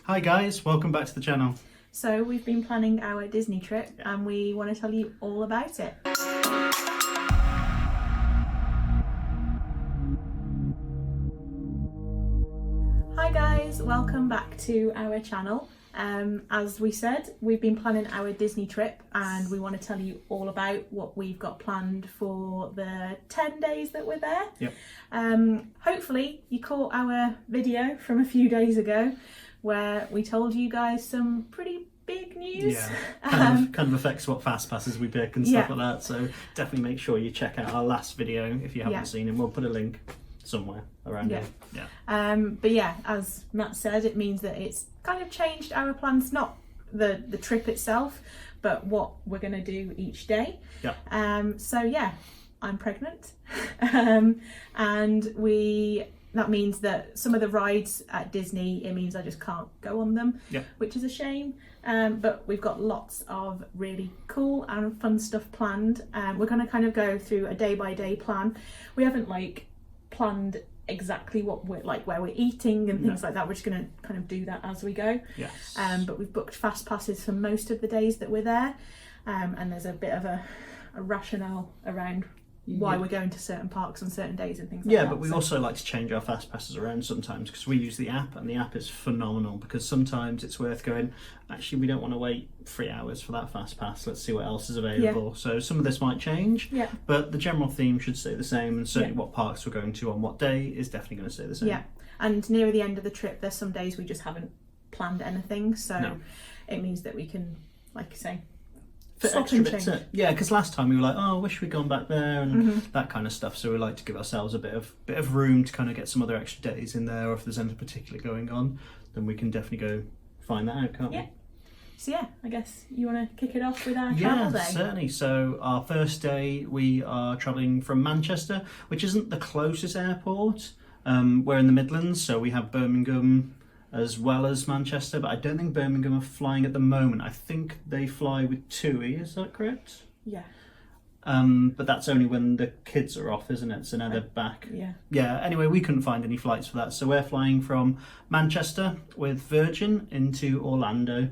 Hi guys, welcome back to the channel. So we've been planning our Disney trip and we want to tell you all about it. Hi guys, welcome back to our channel. As we said, we've been planning our Disney trip and we want to tell you all about what we've got planned for the 10 days that we're there. Yep. Hopefully you caught our video from a few days ago where we told you guys some pretty big news. Yeah, kind of affects what fast passes we pick and stuff Yeah. like that. So definitely make sure you check out our last video if you haven't Yeah. seen it. We'll put a link somewhere around Yeah. here. Yeah. But yeah, as Matt said, it means that it's kind of changed our plans, not the trip itself, but what we're going to do each day. Yeah. So yeah, I'm pregnant, and that means that some of the rides at Disney, it means I just can't go on them, Yeah. which is a shame. But we've got lots of really cool and fun stuff planned. We're going to kind of go through a day-by-day plan. We haven't planned exactly what we're where we're eating and things like that. We're just going to kind of do that as we go. Yes. But we've booked fast passes for most of the days that we're there, and there's a bit of a rationale around why we're going to certain parks on certain days and things like that. Yeah, but we also like to change our fast passes around sometimes because we use the app, and the app is phenomenal because sometimes it's worth going, actually we don't want to wait 3 hours for that fast pass, let's see what else is available. So some of this might change, but the general theme should stay the same, and certainly what parks we're going to on what day is definitely going to stay the same. Yeah, and near the end of the trip there's some days we just haven't planned anything, so it means that we can, like you say, Extra bits in. Yeah, because last time we were like, oh, I wish we'd gone back there and that kind of stuff. So we like to give ourselves a bit of room to kind of get some other extra days in there, or if there's anything particular going on, then we can definitely go find that out, can't we? So yeah, I guess you want to kick it off with our travel day? Yeah, certainly. So our first day we are travelling from Manchester, which isn't the closest airport. We're in the Midlands, so we have Birmingham as well as Manchester, but I don't think Birmingham are flying at the moment. I think they fly with TUI, is that correct? Yeah. But that's only when the kids are off, isn't it? So now they're back. Yeah, anyway, we couldn't find any flights for that. So we're flying from Manchester with Virgin into Orlando.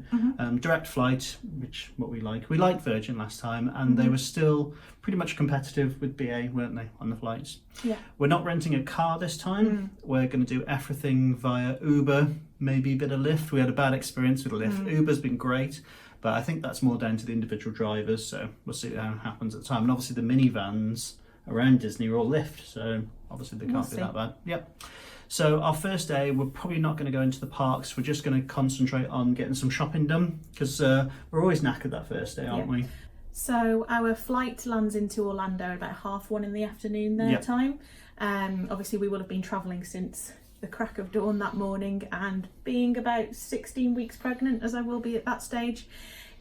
Direct flight, which what we like. We liked Virgin last time, and they were still pretty much competitive with BA, weren't they, on the flights? Yeah. We're not renting a car this time. We're going to do everything via Uber, maybe a bit of Lyft. We had a bad experience with Lyft. Uber's been great, but I think that's more down to the individual drivers, so we'll see how it happens at the time. And obviously the minivans around Disney are all Lyft, so obviously they can't be that bad. Yep. So our first day, we're probably not going to go into the parks. We're just going to concentrate on getting some shopping done, because we're always knackered that first day, aren't we? So our flight lands into Orlando at about 1:30 in the afternoon their time. Obviously we will have been travelling since the crack of dawn that morning, and being about 16 weeks pregnant as I will be at that stage,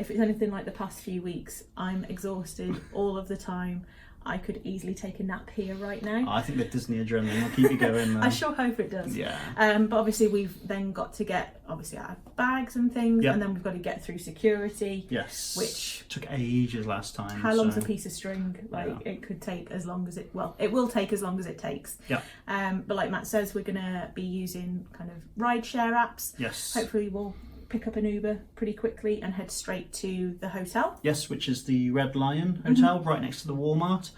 if it's anything like the past few weeks, I'm exhausted all of the time. I could easily take a nap here right now. I think the Disney adrenaline will keep you going. I sure hope it does. Yeah. But obviously we've then got to get our bags and things, and then we've got to get through security. Yes. Which took ages last time. How long's a piece of string? It could take as long as it will take as long as it takes. Yeah. But like Matt says, we're gonna be using kind of rideshare apps. Yes. Hopefully we'll pick up an Uber pretty quickly and head straight to the hotel. Yes, which is the Red Lion Hotel, right next to the Walmart.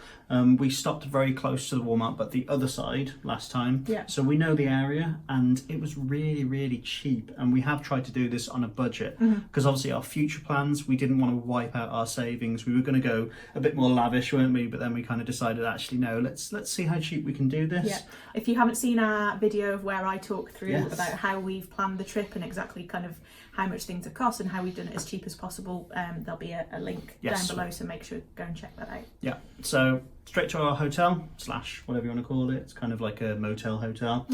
We stopped very close to the Walmart, but the other side last time. Yeah. So we know the area, and it was really, really cheap. And we have tried to do this on a budget, because obviously our future plans, we didn't want to wipe out our savings. We were going to go a bit more lavish, weren't we? But then we kind of decided, actually, no, let's see how cheap we can do this. Yeah. If you haven't seen our video of where I talk through about how we've planned the trip and exactly kind of how much things have cost and how we've done it as cheap as possible, there'll be a link down below, so make sure go and check that out. Yeah, so straight to our hotel / whatever you want to call it. It's kind of like a motel hotel.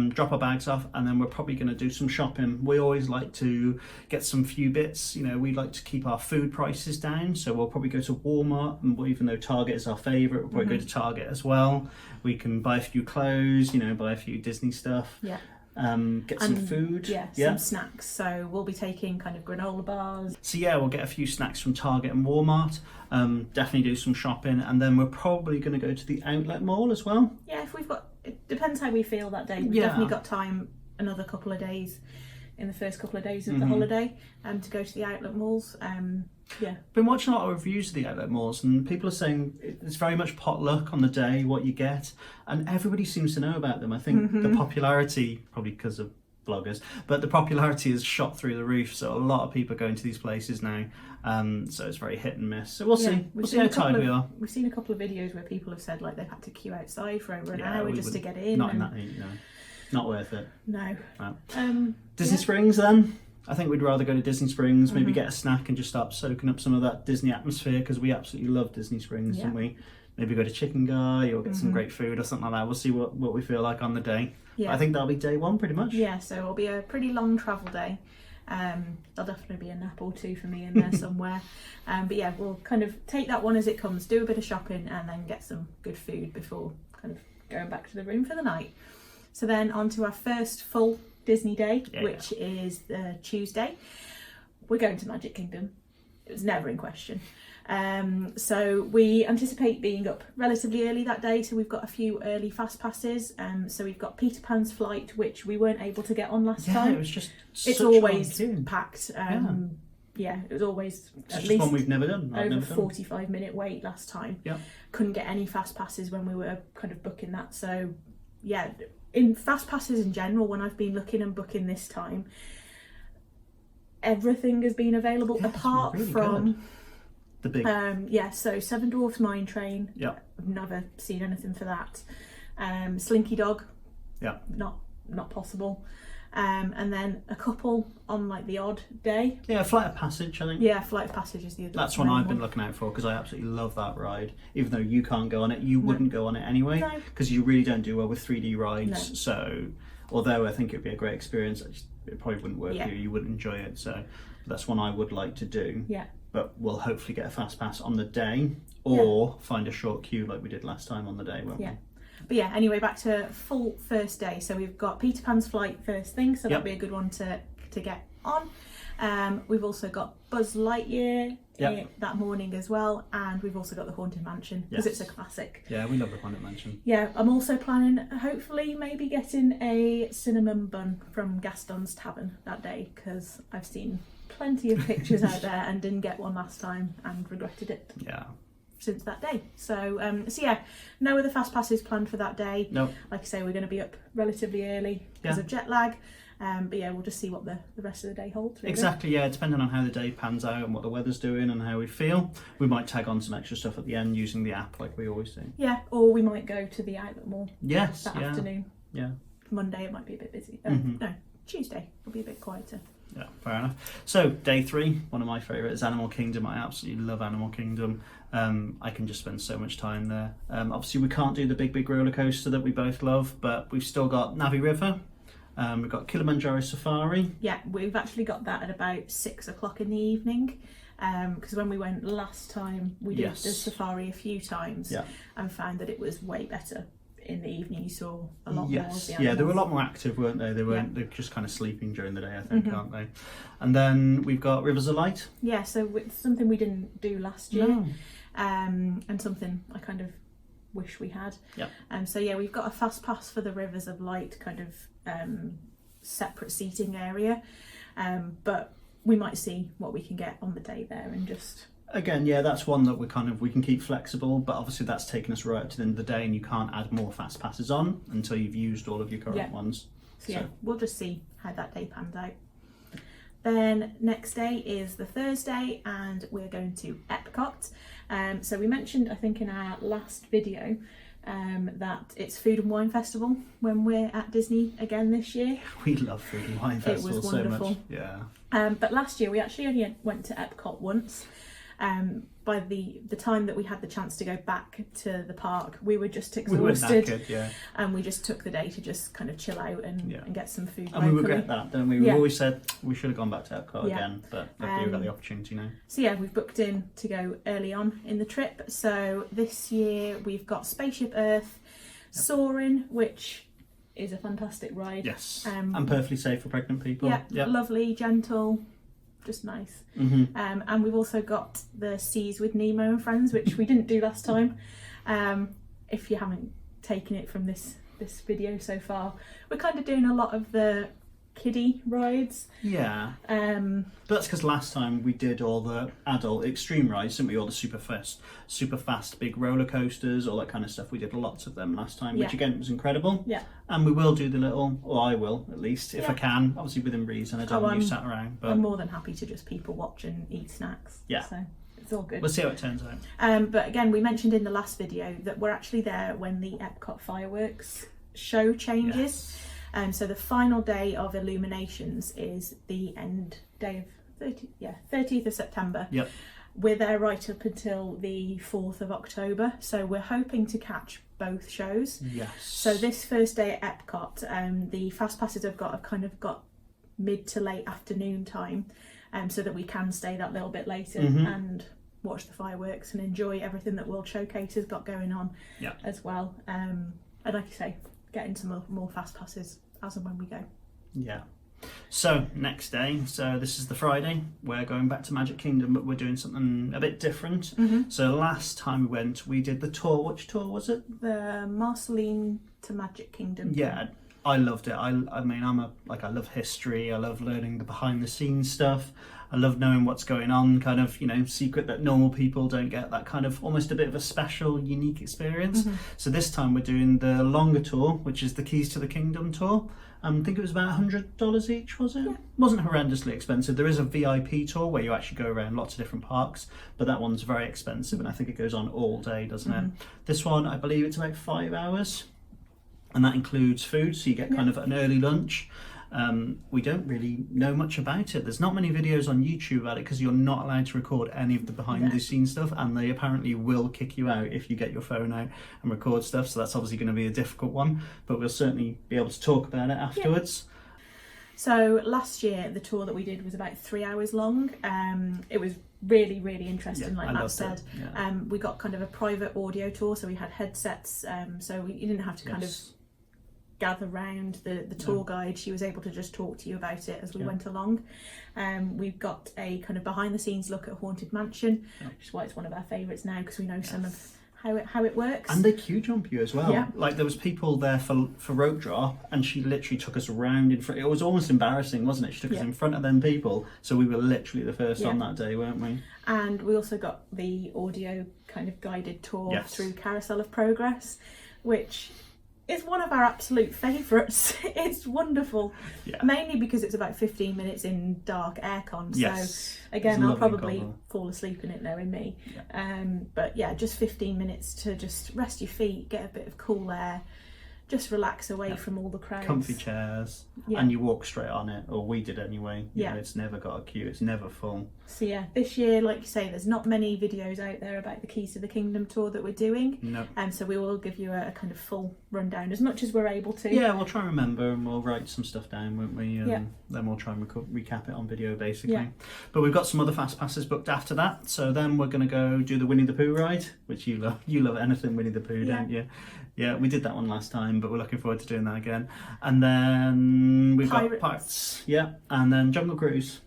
Drop our bags off, and then we're probably going to do some shopping. We always like to get some few bits. You know, we like to keep our food prices down, so we'll probably go to Walmart, and even though Target is our favourite, we'll probably go to Target as well. We can buy a few clothes, buy a few Disney stuff. Yeah. Get some food. Some snacks. So we'll be taking kind of granola bars. So yeah, we'll get a few snacks from Target and Walmart. Definitely do some shopping, and then we're probably going to go to the outlet mall as well. Yeah, if we've got, it depends how we feel that day. We've definitely got time, another couple of days in the first couple of days of the holiday to go to the outlet malls. Been watching a lot of reviews of the outlet malls, and people are saying it's very much potluck on the day, what you get, and everybody seems to know about them. I think the popularity, probably because of bloggers, but the popularity has shot through the roof, so a lot of people are going to these places now, so it's very hit and miss. So we'll see how tired we are. We've seen a couple of videos where people have said like they've had to queue outside for over an hour just to get in. Not in that heat, no. Not worth it. No. Disney Springs then? I think we'd rather go to Disney Springs, maybe get a snack and just start soaking up some of that Disney atmosphere, because we absolutely love Disney Springs, don't we? Maybe go to Chicken Guy or get some great food or something like that. We'll see what we feel like on the day. I think that'll be day one pretty much. Yeah, so it'll be a pretty long travel day. There'll definitely be a nap or two for me in there somewhere. But yeah, we'll kind of take that one as it comes, do a bit of shopping and then get some good food before kind of going back to the room for the night. So then on to our first full Disney day, which is Tuesday. We're going to Magic Kingdom. It was never in question. So we anticipate being up relatively early that day, so we've got a few early fast passes. So we've got Peter Pan's flight, which we weren't able to get on last time. It was just it's always packed. It was always at least one we've never done. Over 45-minute wait last time. Yeah, couldn't get any fast passes when we were kind of booking that. So yeah, in fast passes in general, when I've been looking and booking this time, everything has been available apart really from good. The big so Seven Dwarfs Mine Train. I've never seen anything for that. Slinky Dog, not possible. And then a couple on like the odd day. Flight of Passage, I think. Flight of Passage is the other. That's one I've been looking out for, because I absolutely love that ride. Even though you can't go on it, you wouldn't go on it anyway, because you really don't do well with 3D rides. So although I think it'd be a great experience, it probably wouldn't work for you. You wouldn't enjoy it. So that's one I would like to do. But we'll hopefully get a fast pass on the day, or find a short queue like we did last time on the day, won't we? But yeah, anyway, back to full first day. So we've got Peter Pan's flight first thing, so that'll be a good one to get on. We've also got Buzz Lightyear that morning as well, and we've also got the Haunted Mansion, because it's a classic. Yeah, we love the Haunted Mansion. Yeah, I'm also planning, hopefully, maybe getting a cinnamon bun from Gaston's Tavern that day, because I've seen plenty of pictures out there and didn't get one last time and regretted it. Since that day. So no other fast passes planned for that day. No. Like I say, we're going to be up relatively early because of jet lag. But we'll just see what the rest of the day holds. Really. Exactly, depending on how the day pans out and what the weather's doing and how we feel, we might tag on some extra stuff at the end using the app like we always do. Yeah, or we might go to the outlet mall that afternoon. Yeah. Monday it might be a bit busy. No, Tuesday it'll be a bit quieter. Yeah, fair enough. So day 3, one of my favourites, Animal Kingdom. I absolutely love Animal Kingdom. I can just spend so much time there. Obviously we can't do the big roller coaster that we both love, but we've still got Navi River. We've got Kilimanjaro Safari. Yeah, we've actually got that at about 6 o'clock in the evening. Because when we went last time, we did the safari a few times and found that it was way better. In the evening you saw a lot more of the animals. They were a lot more active, weren't they? They weren't they're just kind of sleeping during the day, I think, aren't they? And then we've got Rivers of Light. Yeah, so it's something we didn't do last year. And something I kind of wish we had. We've got a fast pass for the Rivers of Light kind of separate seating area. But we might see what we can get on the day there and just... Again, that's one that we can keep flexible, but obviously that's taking us right up to the end of the day, and you can't add more fast passes on until you've used all of your current ones. So we'll just see how that day pans out. Then next day is the Thursday, and we're going to Epcot. So we mentioned, I think in our last video, that it's Food and Wine Festival when we're at Disney again this year. We love Food and Wine Festival so much. But last year we actually only went to Epcot once. By the time that we had the chance to go back to the park, we were just exhausted. We were knackered, and we just took the day to just kind of chill out and get some food. And we regret that, don't we? We've always said we should have gone back to Epcot again, but we got the opportunity now. So we've booked in to go early on in the trip. So this year we've got Spaceship Earth, Soarin', which is a fantastic ride. Yes, and perfectly safe for pregnant people. Lovely, gentle. Just nice. And we've also got the Seas with Nemo and Friends, which we didn't do last time. If you haven't taken it from this video so far, we're kind of doing a lot of the kiddie rides. Yeah. But that's because last time we did all the adult extreme rides, didn't we? All the super fast big roller coasters, all that kind of stuff. We did lots of them last time, which again was incredible. Yeah. And we will do the little, or I will at least, if I can, obviously within reason. I don't want you sat around. But I'm more than happy to just people watch and eat snacks. Yeah. So it's all good. We'll see how it turns out. But again, we mentioned in the last video that we're actually there when the Epcot fireworks show changes. Yes. So the final day of illuminations is the end day of 30th of September. Yep. We're there right up until the 4th of October. So we're hoping to catch both shows. Yes. So this first day at Epcot, the fast passes have kind of got mid to late afternoon time, so that we can stay that little bit later and watch the fireworks and enjoy everything that World Showcase has got going on as well. And like you say, getting some more fast passes as and when we go. Yeah. So next day, so this is the Friday, we're going back to Magic Kingdom, but we're doing something a bit different. So last time we went, we did the tour. Which tour was it? The Marceline to Magic Kingdom. Yeah, I loved it. I mean, I love history. I love learning the behind the scenes stuff. I love knowing what's going on, kind of, secret that normal people don't get, that kind of almost a bit of a special, unique experience. So this time we're doing the longer tour, which is the Keys to the Kingdom tour. I think it was about $100 each, was it? Yeah. Wasn't horrendously expensive. There is a VIP tour where you actually go around lots of different parks, but that one's very expensive, and I think it goes on all day, doesn't it? This one, I believe it's about 5 hours, and that includes food, so you get kind of an early lunch. We don't really know much about it. There's not many videos on YouTube about it because you're not allowed to record any of the behind the scenes stuff, and they apparently will kick you out if you get your phone out and record stuff, so that's obviously going to be a difficult one, but we'll certainly be able to talk about it afterwards. So last year the tour that we did was about 3 hours long. It was really, really interesting, like Matt said. We got kind of a private audio tour, so we had headsets, so you didn't have to kind of gather round the tour guide. She was able to just talk to you about it as we went along. We've got a kind of behind the scenes look at Haunted Mansion, which is why it's one of our favourites now, because we know some of how it works. And they queue jump you as well. Yeah. Like there was people there for rope drop, and she literally took us around in front. It was almost embarrassing, wasn't it? She took us in front of them people, so we were literally the first on that day, weren't we? And we also got the audio kind of guided tour through Carousel of Progress, which is one of our absolute favourites. It's wonderful, mainly because it's about 15 minutes in dark aircon. So again, I'll probably fall asleep in it knowing me. But yeah, just 15 minutes to just rest your feet, get a bit of cool air, just relax away from all the crowds. Comfy chairs, and you walk straight on it, or we did anyway. You know, it's never got a queue, it's never full. So yeah, this year, like you say, there's not many videos out there about the Keys to the Kingdom tour that we're doing. No. And so we will give you a kind of full rundown as much as we're able to. Yeah, we'll try and remember, and we'll write some stuff down, won't we? Then we'll try and recap it on video, basically. But we've got some other fast passes booked after that. So then we're going to go do the Winnie the Pooh ride, which you love. You love anything Winnie the Pooh, don't you? Yeah, we did that one last time, but we're looking forward to doing that again. And then we've got Pirates, and then Jungle Cruise,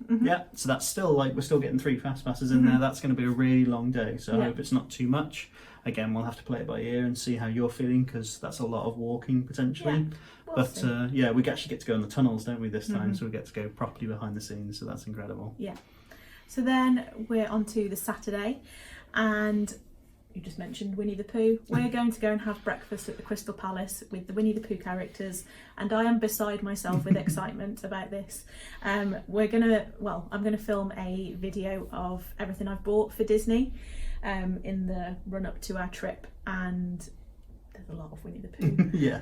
So that's still we're still getting 3 fast passes in there. That's going to be a really long day, so I hope it's not too much. Again, we'll have to play it by ear and see how you're feeling, because that's a lot of walking potentially. We'll see. We actually get to go in the tunnels, don't we, this time? So we get to go properly behind the scenes, so that's incredible. Yeah. So then we're on to the Saturday, and you just mentioned Winnie the Pooh. We're going to go and have breakfast at the Crystal Palace with the Winnie the Pooh characters, and I am beside myself with excitement about this. I'm going to film a video of everything I've bought for Disney in the run up to our trip, and there's a lot of Winnie the Pooh.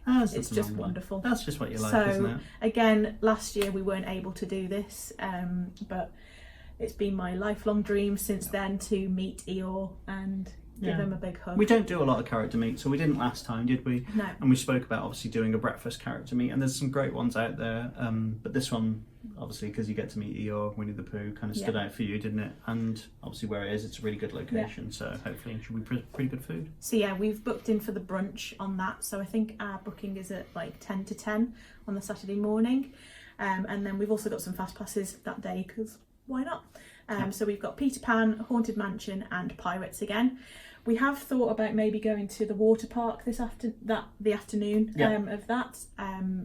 It's just wonderful. That's just what you like, isn't it? Again, last year we weren't able to do this, but it's been my lifelong dream since then to meet Eeyore and give him a big hug. We don't do a lot of character meets, so we didn't last time, did we? No. And we spoke about obviously doing a breakfast character meet, and there's some great ones out there. But this one, obviously, because you get to meet Eeyore, Winnie the Pooh, kind of stood out for you, didn't it? And obviously where it is, it's a really good location, so hopefully it should be pretty good food. So yeah, we've booked in for the brunch on that, so I think our booking is at 10 to 10 on the Saturday morning. And then we've also got some fast passes that day, because why not? So we've got Peter Pan, Haunted Mansion and Pirates again. We have thought about maybe going to the water park the afternoon of that,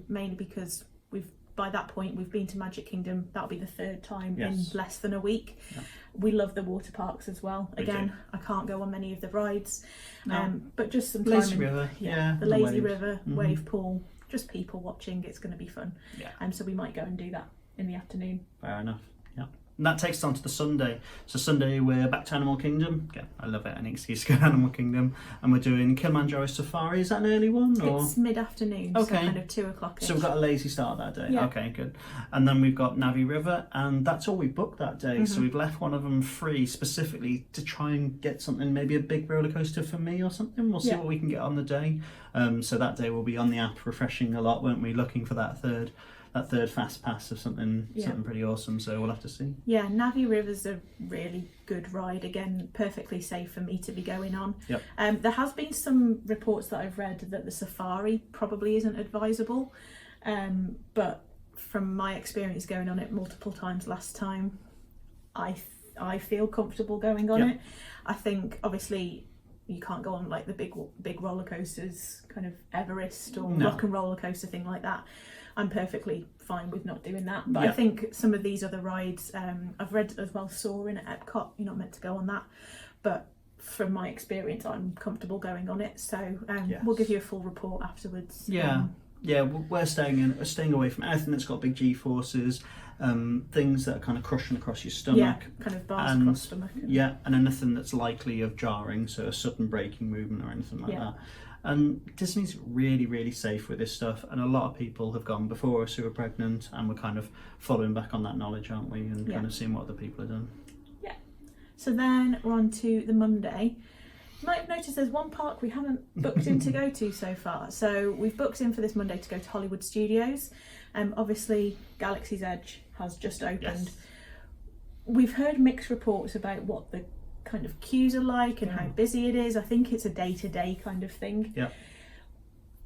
mainly because we've by that point we've been to Magic Kingdom. That'll be the third time in less than a week. Yeah. We love the water parks as well. Again, I can't go on many of the rides, but just some time Lazy River, the lazy river, wave pool, just people watching. It's going to be fun. So we might go and do that in the afternoon. Fair enough. Yeah. And that takes us on to the Sunday. So Sunday we're back to Animal Kingdom. Again, I love it, any excuse to go to Animal Kingdom. And we're doing Kilimanjaro Safari. Is that an early one? Or? It's mid-afternoon, so kind of 2 o'clock. So we've got a lazy start that day. Yeah. Okay, good. And then we've got Navi River, and that's all we booked that day. So we've left one of them free specifically to try and get something, maybe a big roller coaster for me or something. We'll see what we can get on the day. So that day we'll be on the app refreshing a lot, won't we? Looking for that third fast pass of something pretty awesome, so we'll have to see. Yeah, Navi River's a really good ride, again perfectly safe for me to be going on. There has been some reports that I've read that the safari probably isn't advisable, but from my experience going on it multiple times last time, I feel comfortable going on it. I think obviously you can't go on like the big roller coasters, kind of Everest or Rock and Roller Coaster thing like that. I'm perfectly fine with not doing that. But I think some of these other rides, I've read as well, Soaring at Epcot, you're not meant to go on that. But from my experience, I'm comfortable going on it. So we'll give you a full report afterwards. We're staying away from anything that's got big G-forces, things that are kind of crushing across your stomach. Kind of bars across stomach. And anything that's likely of jarring, so a sudden braking movement or anything like that. And Disney's really, really safe with this stuff, and a lot of people have gone before us who are pregnant, and we're kind of following back on that knowledge, aren't we, and kind of seeing what other people have done. Yeah. So then we're on to the Monday. You might have noticed there's one park we haven't booked in to go to so far. So we've booked in for this Monday to go to Hollywood Studios. Obviously, Galaxy's Edge has just opened. We've heard mixed reports about what the kind of queues are like and how busy it is. I think it's a day-to-day kind of thing.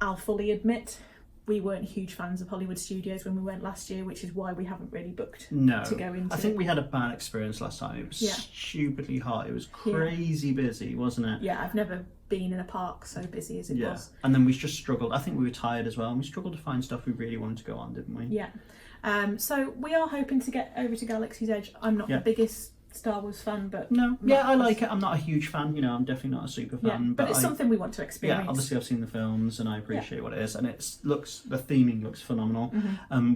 I'll fully admit we weren't huge fans of Hollywood Studios when we went last year, which is why we haven't really booked to go into. I think we had a bad experience last time. It was stupidly hot. It was crazy busy, wasn't it? I've never been in a park so busy as it was. And then we just struggled. I think we were tired as well, and we struggled to find stuff we really wanted to go on, didn't we? So we are hoping to get over to Galaxy's Edge. I'm not the biggest Star Wars fan, but I like it. I'm not a huge fan, I'm definitely not a super fan, but it's something we want to experience. Obviously I've seen the films and I appreciate what it is, and the theming looks phenomenal.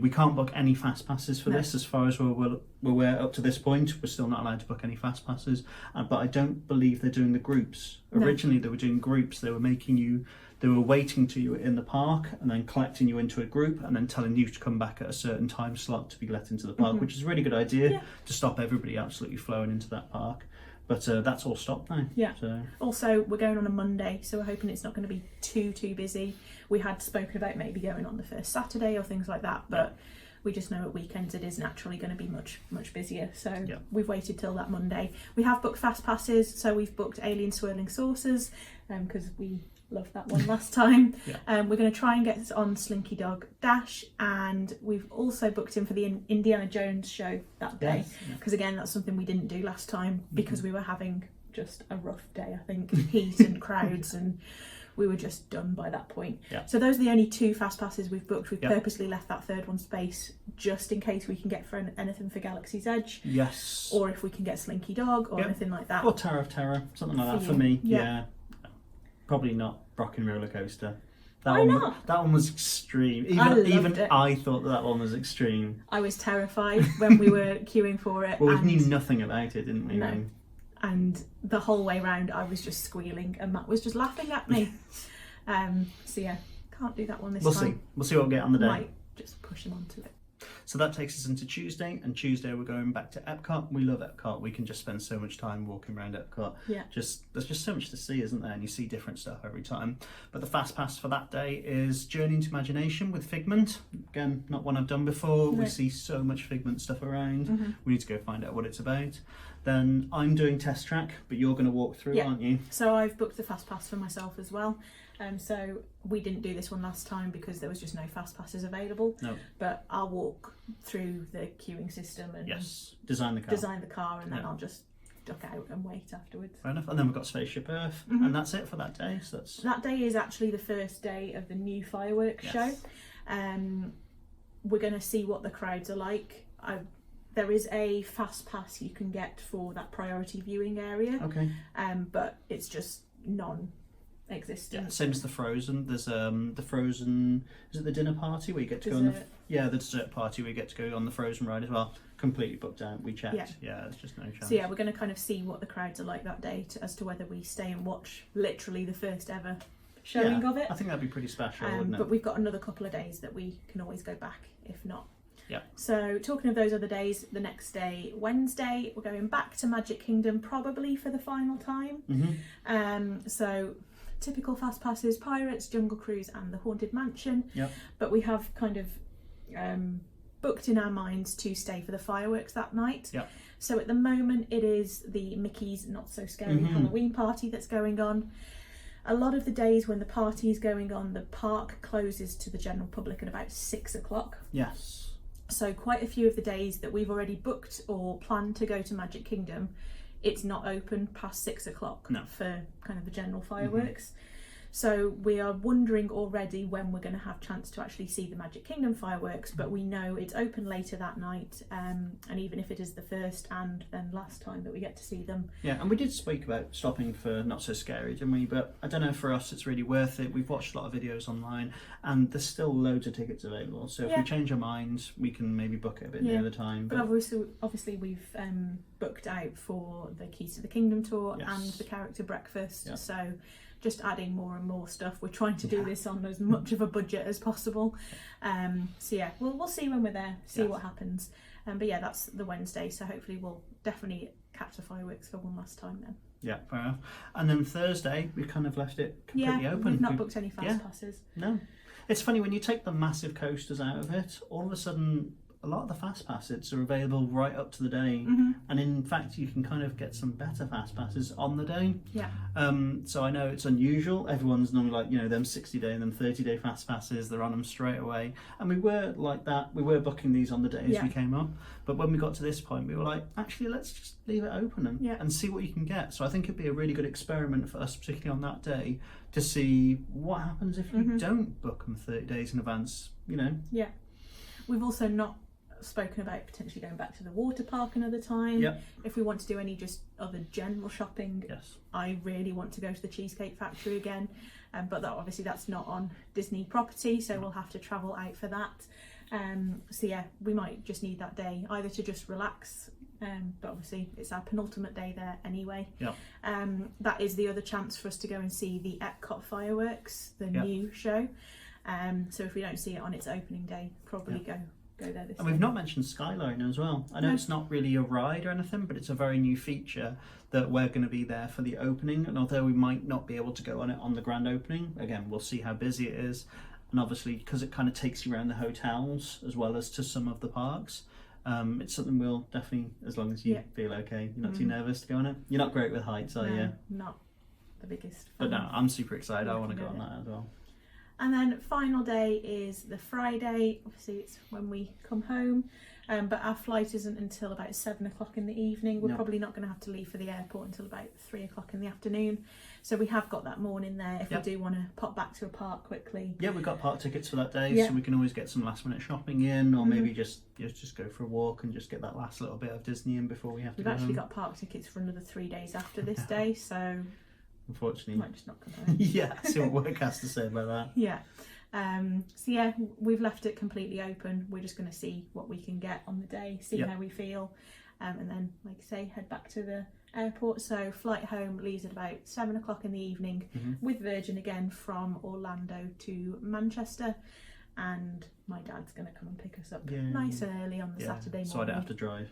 We can't book any fast passes for this, as far as we're aware up to this point. We're still not allowed to book any fast passes, but I don't believe they're doing the groups. Originally they were doing groups. They were waiting to you in the park and then collecting you into a group and then telling you to come back at a certain time slot to be let into the park, which is a really good idea to stop everybody absolutely flowing into that park. But that's all stopped now. So. Also, we're going on a Monday, so we're hoping it's not going to be too busy. We had spoken about maybe going on the first Saturday or things like that, but we just know at weekends it is naturally going to be much busier. So we've waited till that Monday. We have booked fast passes, so we've booked Alien Swirling Saucers because we loved that one last time. We're going to try and get on Slinky Dog Dash, and we've also booked in for the Indiana Jones show that day, because again that's something we didn't do last time because we were having just a rough day, I think. Heat and crowds, and we were just done by that point. So those are the only 2 fast passes we've booked. We've purposely left that third one space just in case we can get for anything for Galaxy's Edge, or if we can get Slinky Dog or anything like that, or Tower of Terror, something like that for me. Probably not Rock and Roller Coaster. Why not? That one was extreme. Even I thought that one was extreme. I was terrified when we were queuing for it. Well, we knew nothing about it, didn't we? No. And the whole way round I was just squealing and Matt was just laughing at me. Can't do that one this time. We'll see what we'll get on the day. Might just push him onto it. So that takes us into Tuesday, and Tuesday we're going back to Epcot. We love Epcot. We can just spend so much time walking around Epcot. There's just so much to see, isn't there? And you see different stuff every time. But the fast pass for that day is Journey into Imagination with Figment. Again, not one I've done before. We see so much Figment stuff around. We need to go find out what it's about. Then I'm doing Test Track, but you're going to walk through, aren't you? So I've booked the fast pass for myself as well. So we didn't do this one last time because there was just no fast passes available. But I'll walk through the queuing system and design the car, and then I'll just duck out and wait afterwards. Fair enough. And then we've got Spaceship Earth, and that's it for that day. So that day is actually the first day of the new fireworks show. we're going to see what the crowds are like. There is a fast pass you can get for that priority viewing area. Okay. But it's just non-existent. Yeah, same as the Frozen. There's the Frozen. Is it the dinner party where you get to go on the dessert party where you get to go on the Frozen ride as well? Completely booked out. We checked. Yeah, there's just no chance. So yeah, we're going to kind of see what the crowds are like that day as to whether we stay and watch literally the first ever showing of it. I think that'd be pretty special, wouldn't it? But we've got another couple of days that we can always go back if not. Yeah. So talking of those other days, the next day, Wednesday, we're going back to Magic Kingdom probably for the final time. So typical fast passes: Pirates, Jungle Cruise, and the Haunted Mansion. Yep. But we have kind of booked in our minds to stay for the fireworks that night. Yep. So at the moment, it is the Mickey's Not So Scary Halloween party that's going on. A lot of the days when the party is going on, the park closes to the general public at about 6 o'clock. Yes. So quite a few of the days that we've already booked or planned to go to Magic Kingdom, it's not open past 6 o'clock for kind of the general fireworks. So we are wondering already when we're going to have chance to actually see the Magic Kingdom fireworks, but we know it's open later that night, and even if it is the first and then last time that we get to see them. Yeah, and we did speak about stopping for Not So Scary, didn't we? But I don't know, for us it's really worth it. We've watched a lot of videos online and there's still loads of tickets available, so if we change our minds we can maybe book it a bit near the time. But obviously we've booked out for the Keys to the Kingdom tour and the character breakfast, so just adding more and more stuff. We're trying to do this on as much of a budget as possible. So yeah, we'll see when we're there, see what happens. But yeah, that's the Wednesday, so hopefully we'll definitely catch the fireworks for one last time then. Yeah, fair enough. And then Thursday, we kind of left it completely open. We've not booked any fast passes. No. It's funny, when you take the massive coasters out of it, all of a sudden a lot of the fast passes are available right up to the day, and in fact you can kind of get some better fast passes on the day. So I know it's unusual. Everyone's normally like, you know, them 60-day and them 30-day fast passes, they're on them straight away, and we were like that. We were booking these on the days we came up, but when we got to this point we were like, actually let's just leave it open and see what you can get. So I think it'd be a really good experiment for us, particularly on that day, to see what happens if you don't book them 30 days in advance, you know. We've also not spoken about potentially going back to the water park another time. If we want to do any just other general shopping, I really want to go to the Cheesecake Factory again, but obviously that's not on Disney property, so we'll have to travel out for that. So yeah, we might just need that day either to just relax, but obviously it's our penultimate day there anyway. That is the other chance for us to go and see the Epcot fireworks, the new show. So if we don't see it on its opening day, probably go there this And we've not mentioned Skyliner as well. I know it's not really a ride or anything, but it's a very new feature that we're going to be there for the opening, and although we might not be able to go on it on the grand opening, again we'll see how busy it is, and obviously because it kind of takes you around the hotels as well as to some of the parks, it's something we'll definitely, as long as you feel okay, you're not too nervous to go on it. You're not great with heights, are you? Not the biggest fan. But no, I'm super excited. I want to go on that as well. And then final day is the Friday. Obviously it's when we come home, but our flight isn't until about 7 o'clock in the evening. We're probably not going to have to leave for the airport until about 3 o'clock in the afternoon, so we have got that morning there if we do want to pop back to a park quickly. We've got park tickets for that day, so we can always get some last minute shopping in, or maybe just go for a walk and just get that last little bit of Disney in before we have to go home. We've actually got park tickets for another 3 days after this day, so unfortunately might just not come home. See what work has to say about that. So yeah, we've left it completely open. We're just going to see what we can get on the day, see how we feel, and then, like I say, head back to the airport. So flight home leaves at about 7 o'clock in the evening with Virgin again from Orlando to Manchester, and my dad's going to come and pick us up nice and early on the Saturday morning, so I don't have to drive.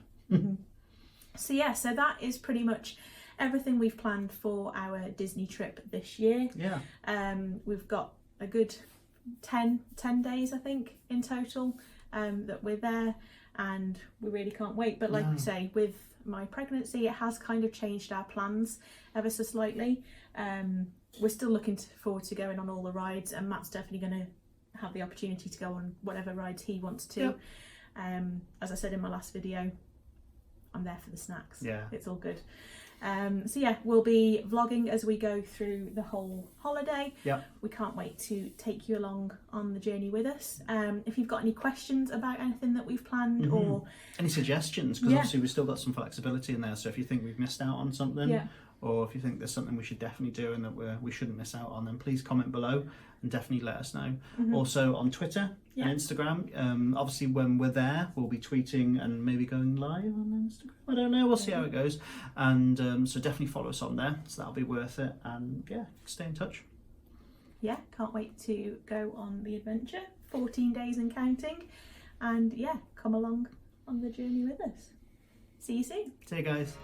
So yeah, so that is pretty much everything we've planned for our Disney trip this year. We've got a good 10 days I think in total that we're there, and we really can't wait. But like I say, with my pregnancy it has kind of changed our plans ever so slightly. We're still looking forward to going on all the rides, and Matt's definitely going to have the opportunity to go on whatever rides he wants to. As I said in my last video, I'm there for the snacks. It's all good. So yeah, we'll be vlogging as we go through the whole holiday. Yep. We can't wait to take you along on the journey with us. If you've got any questions about anything that we've planned or any suggestions, because obviously we've still got some flexibility in there, so if you think we've missed out on something, or if you think there's something we should definitely do and that we shouldn't miss out on, then please comment below and definitely let us know. Also on Twitter and Instagram, obviously when we're there we'll be tweeting and maybe going live on Instagram, I don't know, we'll see how it goes, and so definitely follow us on there, so that'll be worth it, and yeah, stay in touch. Yeah, can't wait to go on the adventure, 14 days and counting, and yeah, come along on the journey with us. See you soon. See you guys.